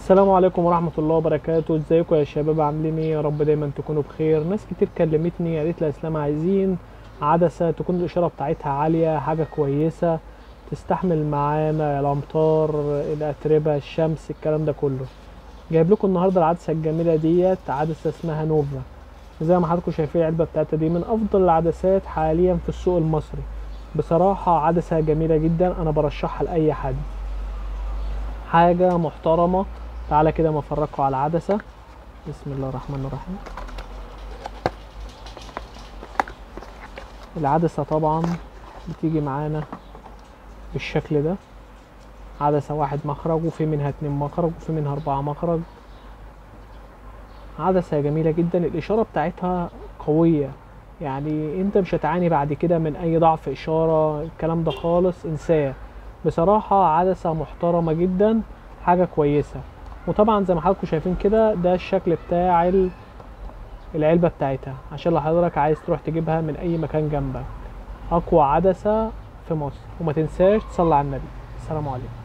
السلام عليكم ورحمة الله وبركاته. ازيكم يا شباب؟ عاملين ايه؟ يا رب دايما تكونوا بخير. ناس كتير كلمتني قالت لي يا اسلام عايزين عدسة تكون الإشارة بتاعتها عالية، حاجة كويسة تستحمل معانا الأمطار، الأتربة، الشمس، الكلام ده كله. جايب لكم النهاردة العدسة الجميلة ديت، عدسة اسمها نوفا. زي ما حضراتكم شايفين العلبة بتاعتها دي من أفضل العدسات حاليا في السوق المصري. بصراحة عدسة جميلة جدا، أنا برشحها لأي حد، حاجة محترمة. تعالى كده ما افرجكوا على العدسة. بسم الله الرحمن الرحيم. العدسة طبعا بتيجي معانا بالشكل ده، عدسة واحد مخرج وفي منها 2 مخرج وفي منها 4 مخرج. عدسة جميلة جدا، الإشارة بتاعتها قوية، يعني انت مش هتعاني بعد كده من اي ضعف إشارة، الكلام ده خالص انساه. بصراحة عدسة محترمة جدا، حاجة كويسة. وطبعا زي ما حضراتكم شايفين كده، ده الشكل بتاع العلبة بتاعتها، عشان لو حضرتك عايز تروح تجيبها من اي مكان جنبك. اقوى عدسة في مصر. وما تنساش تصلي على النبي. السلام عليكم.